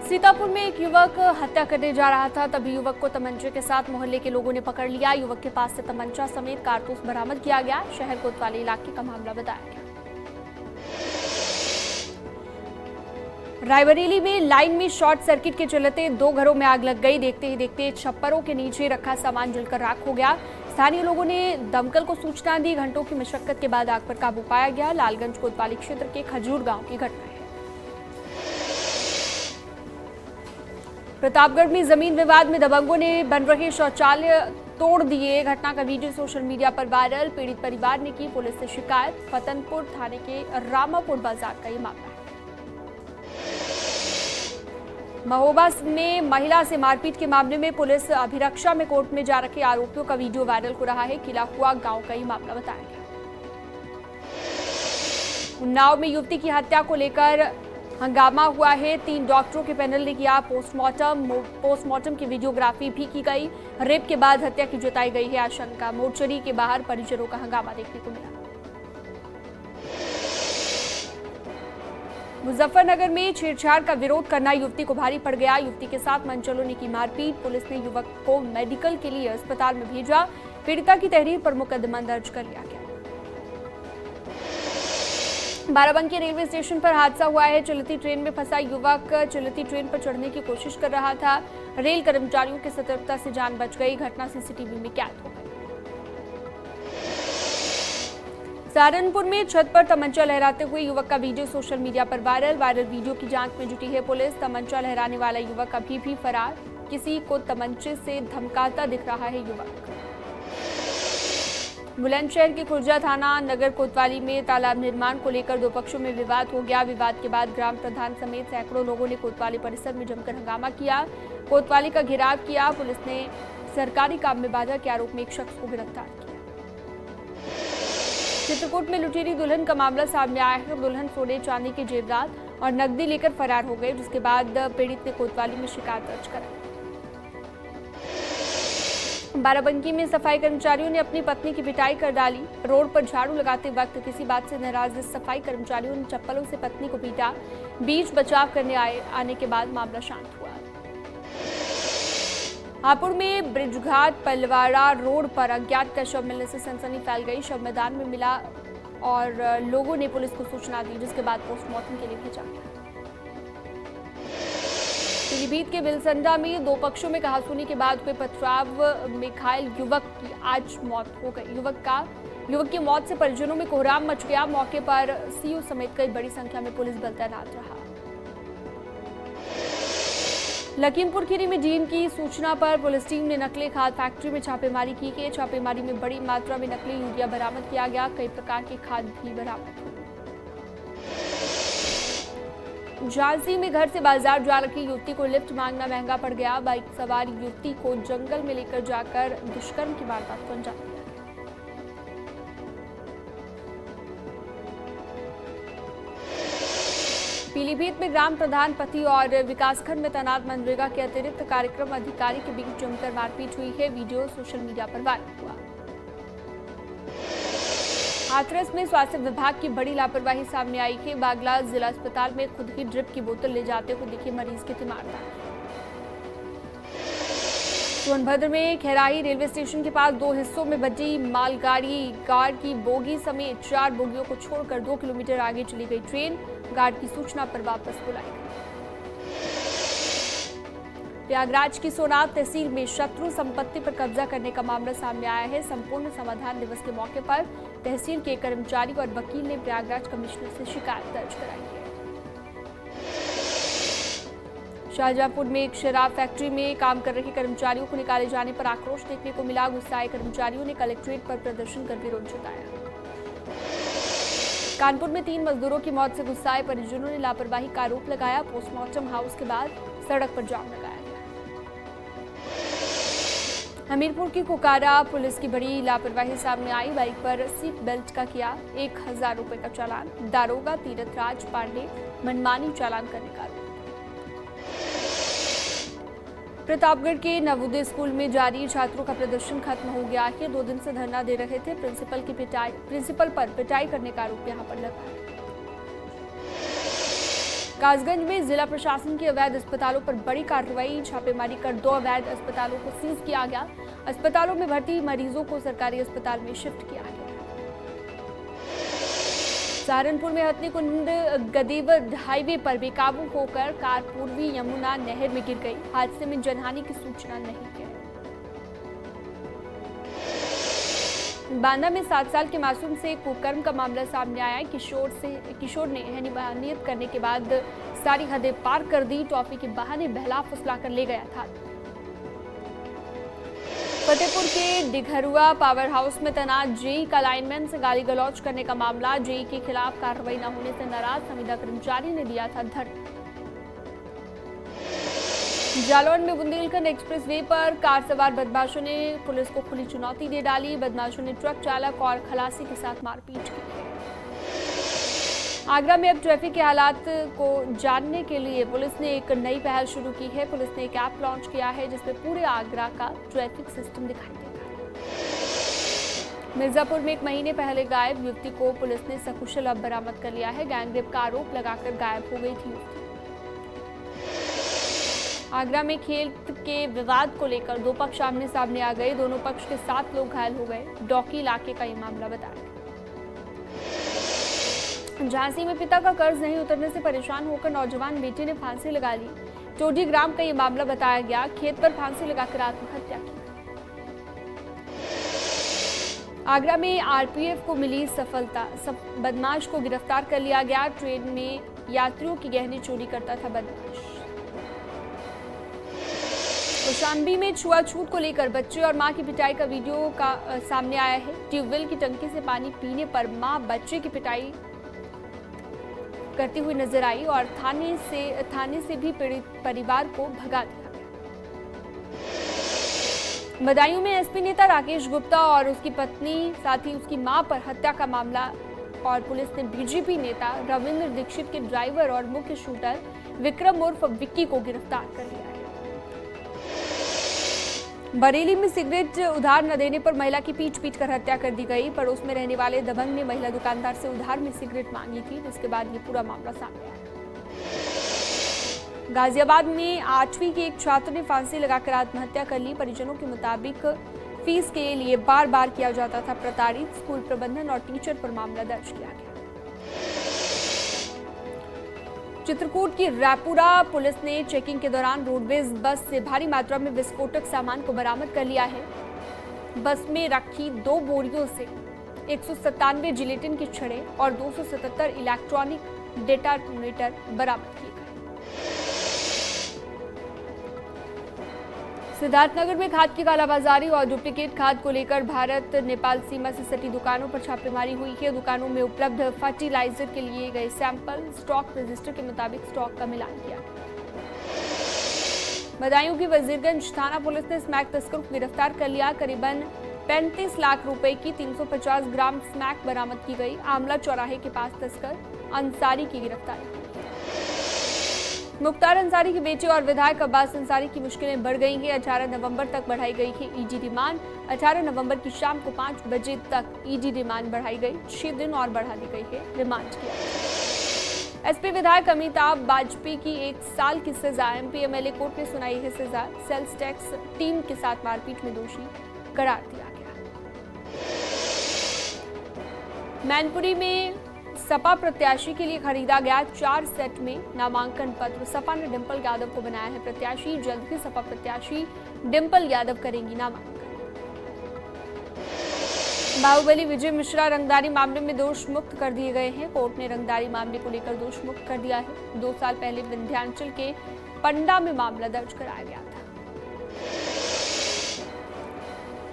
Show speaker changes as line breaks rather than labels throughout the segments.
सीतापुर में एक युवक हत्या करने जा रहा था, तभी युवक को तमंचे के साथ मोहल्ले के लोगों ने पकड़ लिया। युवक के पास से तमंचा समेत कारतूस बरामद किया गया। शहर कोतवाली इलाके का मामला बताया गया। रायबरेली में लाइन में शॉर्ट सर्किट के चलते 2 घरों में आग लग गई। देखते ही देखते छप्परों के नीचे रखा सामान जलकर राख हो गया। स्थानीय लोगों ने दमकल को सूचना दी। घंटों की मशक्कत के बाद आग पर काबू पाया गया। लालगंज कोतवाली क्षेत्र के खजूर गांव की घटना है। प्रतापगढ़ में जमीन विवाद में दबंगों ने बन रहे शौचालय तोड़ दिए। घटना का वीडियो सोशल मीडिया पर वायरल। पीड़ित परिवार ने की पुलिस से शिकायत। फतनपुर थाने के रामापुर बाजार का ये मामला है। महोबा में महिला से मारपीट के मामले में पुलिस अभिरक्षा में कोर्ट में जा रखे आरोपियों का वीडियो वायरल हो रहा है। किला हुआ गांव का ये मामला बताया गया। उन्नाव में युवती की हत्या को लेकर हंगामा हुआ है। 3 डॉक्टरों के पैनल ने किया पोस्टमार्टम की वीडियोग्राफी भी की गई। रेप के बाद हत्या की जताई गई है आशंका। मोर्चरी के बाहर परिजनों का हंगामा देखने को मिला। मुजफ्फरनगर में छेड़छाड़ का विरोध करना युवती को भारी पड़ गया। युवती के साथ मनचलों ने की मारपीट। पुलिस ने युवक को मेडिकल के लिए अस्पताल में भेजा। पीड़िता की तहरीर पर मुकदमा दर्ज कर लिया गया। बाराबंकी रेलवे स्टेशन पर हादसा हुआ है। चलती ट्रेन में फंसा युवक चलती ट्रेन पर चढ़ने की कोशिश कर रहा था। रेल कर्मचारियों की सतर्कता से जान बच गई। घटना सीसीटीवी में कैद हो गई। सहारनपुर में छत पर तमंचा लहराते हुए युवक का वीडियो सोशल मीडिया पर वायरल वीडियो की जांच में जुटी है पुलिस। तमंचा लहराने वाला युवक अभी भी फरार। किसी को तमंचे से धमकाता दिख रहा है युवक। बुलंदशहर के खुर्जा थाना नगर कोतवाली में तालाब निर्माण को लेकर 2 पक्षों में विवाद हो गया। विवाद के बाद ग्राम प्रधान समेत सैकड़ों लोगों ने कोतवाली परिसर में जमकर हंगामा किया। कोतवाली का घेराव किया। पुलिस ने सरकारी काम में बाधा के आरोप में एक शख्स को गिरफ्तार किया। चित्रकूट में लुटेरी दुल्हन का मामला सामने आया है। दुल्हन सोने चांदी के जेवरात और नकदी लेकर फरार हो गए, जिसके बाद पीड़ित ने कोतवाली में शिकायत दर्ज कराई। बाराबंकी में सफाई कर्मचारियों ने अपनी पत्नी की पिटाई कर डाली। रोड पर झाड़ू लगाते वक्त किसी बात से नाराज सफाई कर्मचारियों ने चप्पलों से पत्नी को पीटा। बीच बचाव करने आने के बाद मामला शांत हुआ। हापुड़ में ब्रिजघाट पलवाड़ा रोड पर अज्ञात का शव मिलने से सनसनी फैल गई। शव मैदान में मिला और लोगों ने पुलिस को सूचना दी, जिसके बाद पोस्टमार्टम के लिए भेजा गया। पीलीभीत के विलसंडा में 2 पक्षों में कहासुनी के बाद हुए पथराव में घायल युवक की आज मौत हो गई। युवक की मौत से परिजनों में कोहराम मच गया। मौके पर सीओ समेत कई बड़ी संख्या में पुलिस बल तैनात रहा। लखीमपुर खीरी में डीएम की सूचना पर पुलिस टीम ने नकली खाद फैक्ट्री में छापेमारी की है। छापेमारी में बड़ी मात्रा में नकली यूरिया बरामद किया गया। कई प्रकार की खाद भी बरामद हुई। झांसी में घर से बाजार जा रही युवती को लिफ्ट मांगना महंगा पड़ गया। बाइक सवार युवती को जंगल में लेकर जाकर दुष्कर्म की वारदात को अंजाम दिया। पीलीभीत में ग्राम प्रधान पति और विकासखंड में तैनात मनरेगा के अतिरिक्त कार्यक्रम अधिकारी के बीच जमकर मारपीट हुई है। वीडियो सोशल मीडिया पर वायरल हुआ। हाथरस में स्वास्थ्य विभाग की बड़ी लापरवाही सामने आई है। बागला जिला अस्पताल में खुद ही ड्रिप की बोतल ले जाते हुए दिखे मरीज के तीमारदार। सोनभद्र में खैराही रेलवे स्टेशन के पास 2 हिस्सों में बटी मालगाड़ी। गार्ड की बोगी समेत 4 बोगियों को छोड़कर 2 किलोमीटर आगे चली गई ट्रेन। गार्ड की सूचना पर वापस बुलाई गई। प्रयागराज की सोनार तहसील में शत्रु संपत्ति पर कब्जा करने का मामला सामने आया है। संपूर्ण समाधान दिवस के मौके पर तहसील के कर्मचारी और वकील ने प्रयागराज कमिश्नर से शिकायत दर्ज कराई है। शाहजहांपुर में एक शराब फैक्ट्री में काम कर रहे कर्मचारियों को निकाले जाने पर आक्रोश देखने को मिला। गुस्साए कर्मचारियों ने कलेक्ट्रेट पर प्रदर्शन कर विरोध जताया। कानपुर में 3 मजदूरों की मौत से गुस्साए परिजनों ने लापरवाही का आरोप लगाया। पोस्टमार्टम हाउस के बाद सड़क पर जाम लगाया गया। हमीरपुर की कोकारा पुलिस की बड़ी लापरवाही सामने आई। बाइक पर सीट बेल्ट का किया 1000 रुपए का चालान। दारोगा तीरथराज पांडे मनमानी चालान करने का आरोप। प्रतापगढ़ के नवोदय स्कूल में जारी छात्रों का प्रदर्शन खत्म हो गया है। 2 दिन से धरना दे रहे थे। प्रिंसिपल पर पिटाई करने का आरोप यहां पर लगा। कासगंज में जिला प्रशासन के अवैध अस्पतालों पर बड़ी कार्रवाई, छापेमारी कर 2 अवैध अस्पतालों को सीज किया गया। अस्पतालों में भर्ती मरीजों को सरकारी अस्पताल में शिफ्ट किया गया। सहारनपुर में हथनीकुंड गदेवर हाईवे पर बेकाबू होकर कार पूर्वी यमुना नहर में गिर गई। हादसे में जनहानि की सूचना नहीं है। बांदा में 7 साल के मासूम से कुकर्म का मामला सामने आया है। किशोर ने हैनियत करने के बाद सारी हदें पार कर दी। टॉफी के बहाने बहला फुसलाकर ले गया था। फतेहपुर के डिघरुआ पावर हाउस में तैनात जेई का लाइनमैन से गाली गलौज करने का मामला। जेई के खिलाफ कार्रवाई न होने से नाराज संविदा कर्मचारी ने दिया था धरना। जालौन में बुंदेलखंड एक्सप्रेसवे पर कार सवार बदमाशों ने पुलिस को खुली चुनौती दे डाली। बदमाशों ने ट्रक चालक और खलासी के साथ मारपीट की। आगरा में अब ट्रैफिक के हालात को जानने के लिए पुलिस ने एक नई पहल शुरू की है। पुलिस ने एक ऐप लॉन्च किया है जिसमें पूरे आगरा का ट्रैफिक सिस्टम दिखाई देगा। मिर्जापुर में 1 महीने पहले गायब युवती को पुलिस ने सकुशल अब बरामद कर लिया है। गैंगरेप का आरोप लगाकर गायब हो गई थी युवती। आगरा में खेल के विवाद को लेकर 2 पक्ष आमने सामने आ गए। दोनों पक्ष के 7 लोग घायल हो गए। डॉकी इलाके का ये मामला बताया। झांसी में पिता का कर्ज नहीं उतरने से परेशान होकर नौजवान बेटे ने फांसी लगा ली। टोडी ग्राम का ये मामला बताया गया। खेत पर फांसी लगाकर आत्महत्या की। आगरा में आरपीएफ को मिली सफलता, बदमाश को गिरफ्तार कर लिया गया। ट्रेन में यात्रियों की गहने चोरी करता था बदमाश। कौशाम्बी में छुआछूत को लेकर बच्चे और मां की पिटाई का वीडियो सामने आया है। ट्यूबवेल की टंकी से पानी पीने पर मां बच्चे की पिटाई करती हुई नजर आई और थाने से भी पीड़ित परिवार को भगा दिया। बदायूं में एसपी नेता राकेश गुप्ता और उसकी पत्नी साथ ही उसकी मां पर हत्या का मामला और पुलिस ने बीजेपी नेता रविंद्र दीक्षित के ड्राइवर और मुख्य शूटर विक्रम उर्फ विक्की को गिरफ्तार कर लिया है। बरेली में सिगरेट उधार न देने पर महिला की पीट कर हत्या कर दी गई। पड़ोस में रहने वाले दबंग ने महिला दुकानदार से उधार में सिगरेट मांगी थी, जिसके बाद ये पूरा मामला सामने आया। गाजियाबाद में 8वीं के एक छात्र ने फांसी लगाकर आत्महत्या कर ली। परिजनों के मुताबिक फीस के लिए बार बार किया जाता था प्रताड़ित। स्कूल प्रबंधन और टीचर पर मामला दर्ज किया गया। चित्रकूट की रायपुरा पुलिस ने चेकिंग के दौरान रोडवेज बस से भारी मात्रा में विस्फोटक सामान को बरामद कर लिया है। बस में रखी 2 बोरियों से 197 जिलेटिन की छड़ें और 277 इलेक्ट्रॉनिक डेटोनेटर बरामद किए गए। सिद्धार्थनगर में खाद की कालाबाजारी और डुप्लीकेट खाद को लेकर भारत नेपाल सीमा से सटी दुकानों पर छापेमारी हुई है। दुकानों में उपलब्ध फर्टिलाइजर के लिए गए सैंपल स्टॉक रजिस्टर के मुताबिक स्टॉक का मिलान किया। बदायूं की वजीरगंज थाना पुलिस ने स्मैक तस्कर को गिरफ्तार कर लिया। करीबन 35 लाख रुपए की 350 ग्राम स्मैक बरामद की गई। आमला चौराहे के पास तस्कर अंसारी की गिरफ्तारी। मुख्तार अंसारी के बेटे और विधायक अब्बास अंसारी की मुश्किलें बढ़ गई हैं। 18 नवंबर तक बढ़ाई गई है ईडी रिमांड। 18 नवंबर की शाम को 5 बजे तक ईडी रिमांड बढ़ाई गई। 6 दिन और बढ़ा दी गई है रिमांड किया। एसपी विधायक अमिताभ वाजपेयी की 1 साल की सजा। एमपी एमएलए कोर्ट ने सुनाई है सजा। सेल्स टैक्स टीम के साथ मारपीट में दोषी करार दिया गया। मैनपुरी में सपा प्रत्याशी के लिए खरीदा गया 4 सेट में नामांकन पत्र। सपा ने डिंपल यादव को बनाया है प्रत्याशी। जल्द ही सपा प्रत्याशी डिंपल यादव करेंगी नामांकन। बाहुबली विजय मिश्रा रंगदारी मामले में दोष मुक्त कर दिए गए हैं। कोर्ट ने रंगदारी मामले को लेकर दोष मुक्त कर दिया है। 2 साल पहले विंध्याचल के पंडा में मामला दर्ज कराया गया था।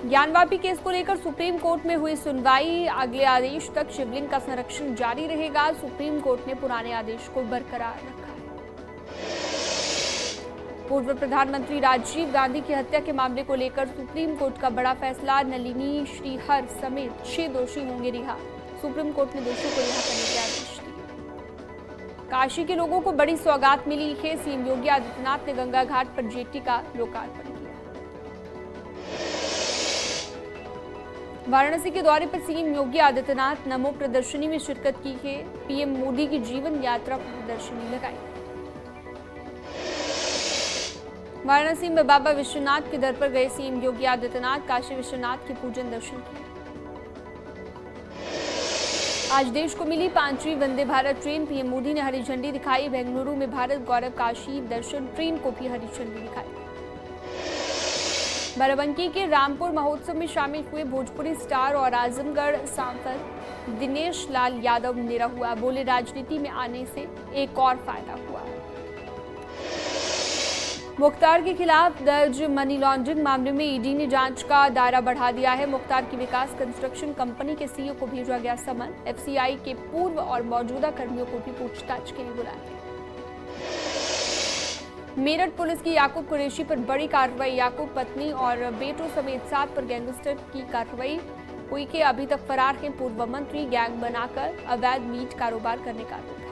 ज्ञानवापी केस को लेकर सुप्रीम कोर्ट में हुई सुनवाई। अगले आदेश तक शिवलिंग का संरक्षण जारी रहेगा। सुप्रीम कोर्ट ने पुराने आदेश को बरकरार रखा है। पूर्व प्रधानमंत्री राजीव गांधी की हत्या के मामले को लेकर सुप्रीम कोर्ट का बड़ा फैसला। नलिनी श्रीहर समेत 6 दोषी होंगे रिहा। सुप्रीम कोर्ट ने दोषियों को रिहा करने के आदेश दिए। काशी के लोगों को बड़ी सौगात मिली है। सीएम योगी आदित्यनाथ ने गंगा घाट पर जेटी का लोकार्पण किया। वाराणसी के दौरे पर सीएम योगी आदित्यनाथ नमो प्रदर्शनी में शिरकत की है। पीएम मोदी की जीवन यात्रा प्रदर्शनी लगाई। वाराणसी में बाबा विश्वनाथ के दर पर गए सीएम योगी आदित्यनाथ, काशी विश्वनाथ के पूजन दर्शन किए। आज देश को मिली 5वीं वंदे भारत ट्रेन, पीएम मोदी ने हरी झंडी दिखाई। बेंगलुरु में भारत गौरव काशी दर्शन ट्रेन को भी हरी झंडी दिखाई। बाराबंकी के रामपुर महोत्सव में शामिल हुए भोजपुरी स्टार और आजमगढ़ सांसद दिनेश लाल यादव निरहुआ बोले, राजनीति में आने से एक और फायदा हुआ। मुख्तार के खिलाफ दर्ज मनी लॉन्ड्रिंग मामले में ईडी ने जांच का दायरा बढ़ा दिया है। मुख्तार की विकास कंस्ट्रक्शन कंपनी के सीईओ को भेजा गया समन। एफसीआई के पूर्व और मौजूदा कर्मियों को भी पूछताछ के लिए बुलाया। मेरठ पुलिस की याकूब कुरैशी पर बड़ी कार्रवाई। याकूब पत्नी और बेटों समेत 7 पर गैंगस्टर की कार्रवाई हुई के अभी तक फरार हैं पूर्व मंत्री। गैंग बनाकर अवैध मीट कारोबार करने का आरोप है।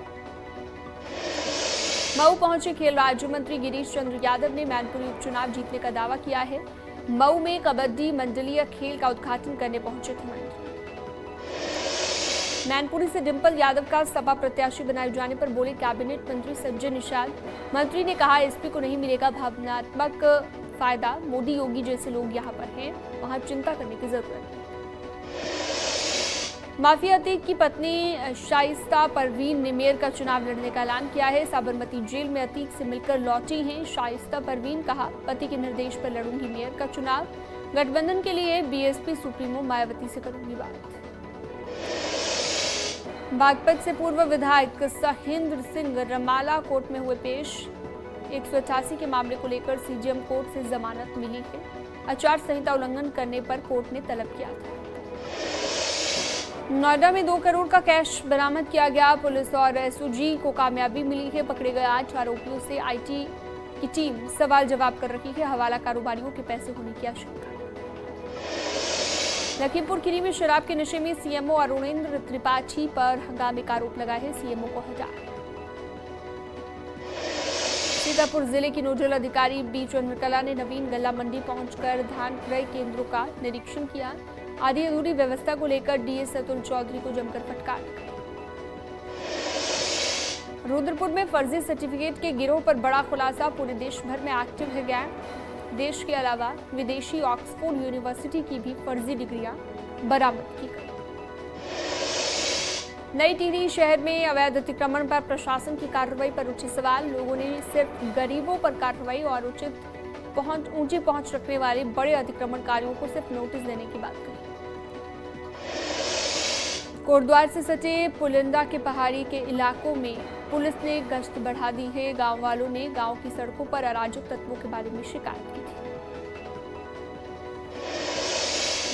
मऊ पहुंचे खेल राज्य मंत्री गिरीश चंद्र यादव ने मैनपुरी उपचुनाव जीतने का दावा किया है। मऊ में कबड्डी मंडलीय खेल का उद्घाटन करने पहुंचे थे मंत्री। मैनपुरी से डिंपल यादव का सपा प्रत्याशी बनाए जाने पर बोले कैबिनेट मंत्री सज्जन निषाद। मंत्री ने कहा, एसपी को नहीं मिलेगा भावनात्मक फायदा। मोदी योगी जैसे लोग यहाँ पर हैं, वहां चिंता करने की जरूरत है। माफिया अतीक की पत्नी शाइस्ता परवीन ने मेयर का चुनाव लड़ने का ऐलान किया है। साबरमती जेल में अतीक से मिलकर लौटी हैं शाइस्ता परवीन। कहा, पति के निर्देश पर लड़ूंगी मेयर का चुनाव। गठबंधन के लिए बीएसपी सुप्रीमो मायावती से करूंगी बात। बागपत से पूर्व विधायक सहेंद्र सिंह रमाला कोर्ट में हुए पेश। 188 के मामले को लेकर सीजेएम कोर्ट से जमानत मिली है। आचार संहिता उल्लंघन करने पर कोर्ट ने तलब किया था। नोएडा में 2 करोड़ का कैश बरामद किया गया। पुलिस और एसओजी को कामयाबी मिली है। पकड़े गए 8 आरोपियों से आईटी की टीम सवाल जवाब कर रही है। हवाला कारोबारियों के पैसे होने की आशंका। लखीमपुर खीरी में शराब के नशे में सीएमओ अरुणेंद्र त्रिपाठी पर हंगामे का आरोप लगा है। सीएमओ को हटाया। सीतापुर जिले की नोडल अधिकारी बी चंद्रकला ने नवीन गल्ला मंडी पहुंचकर धान क्रय केंद्रों का निरीक्षण किया। आधी अधूरी व्यवस्था को लेकर डीएस अतुल चौधरी को जमकर फटकार। रुद्रपुर में फर्जी सर्टिफिकेट के गिरोह पर बड़ा खुलासा। पूरे देश भर में एक्टिव है गैंग। देश के अलावा विदेशी ऑक्सफोर्ड यूनिवर्सिटी की भी फर्जी डिग्रियां बरामद की गई। नई टिहरी शहर में अवैध अतिक्रमण पर प्रशासन की कार्रवाई पर उठे सवाल। लोगों ने सिर्फ गरीबों पर कार्रवाई और ऊंची पहुंच रखने वाले बड़े अतिक्रमणकारियों को सिर्फ नोटिस देने की बात कही। कोटद्वार से सटे पुलिंदा के पहाड़ी के इलाकों में पुलिस ने गश्त बढ़ा दी है। गांव वालों ने गांव की सड़कों पर अराजक तत्वों के बारे में शिकायत की थी।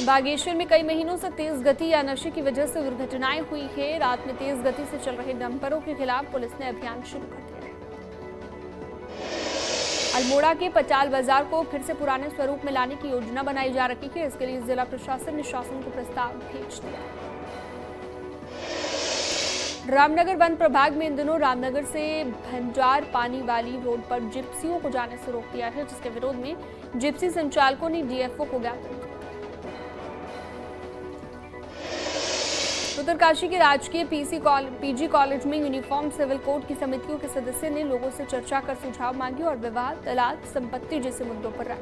बागेश्वर में कई महीनों से तेज गति या नशे की वजह से दुर्घटनाएं हुई है। रात में तेज गति से चल रहे डंपरों के खिलाफ पुलिस ने अभियान शुरू कर दिया है। अल्मोड़ा के पचाल बाजार को फिर से पुराने स्वरूप में लाने की योजना बनाई जा रही है। इसके लिए जिला प्रशासन ने शासन को प्रस्ताव भेज दिया है। रामनगर वन प्रभाग में इन दिनों रामनगर से भंजार पानी वाली रोड पर जिप्सियों को जाने से रोक दिया है, जिसके विरोध में जिप्सी संचालकों ने डीएफओ को ज्ञापन दिया। उत्तरकाशी के राजकीय पीजी कॉलेज में यूनिफॉर्म सिविल कोड की समितियों के सदस्य ने लोगों से चर्चा कर सुझाव मांगे और विवाह, तलाक, संपत्ति जैसे मुद्दों पर राय।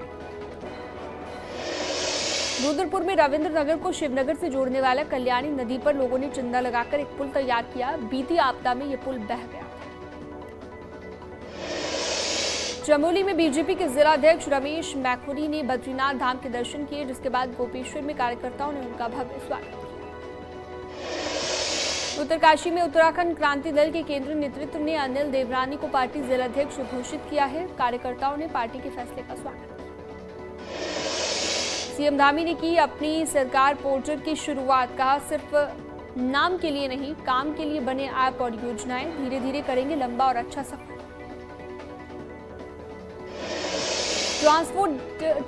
रुद्रपुर में रविंद्र नगर को शिवनगर से जोड़ने वाला कल्याणी नदी पर लोगों ने चंदा लगाकर एक पुल तैयार किया। बीती आपदा में यह पुल बह गया। चमोली में बीजेपी के जिलाध्यक्ष रमेश मैखुरी ने बद्रीनाथ धाम के दर्शन किए, जिसके बाद गोपेश्वर में कार्यकर्ताओं ने उनका भव्य स्वागत किया। उत्तरकाशी में उत्तराखंड क्रांति दल के केंद्रीय नेतृत्व ने अनिल देवरानी को पार्टी जिलाध्यक्ष घोषित किया है। कार्यकर्ताओं ने पार्टी के फैसले का स्वागत किया। सीएम धामी ने की अपनी सरकार पोर्टल की शुरुआत। कहा, सिर्फ नाम के लिए नहीं, काम के लिए बने ऐप और योजनाएं धीरे धीरे करेंगे लंबा और अच्छा सफर।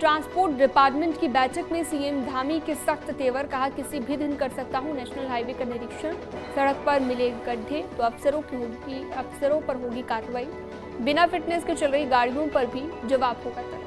ट्रांसपोर्ट डिपार्टमेंट की बैठक में सीएम धामी के सख्त तेवर। कहा, किसी भी दिन कर सकता हूं नेशनल हाईवे का निरीक्षण। सड़क पर मिले गड्ढे तो अफसरों पर होगी कार्रवाई। बिना फिटनेस के चल रही गाड़ियों पर भी जवाब होगा तय।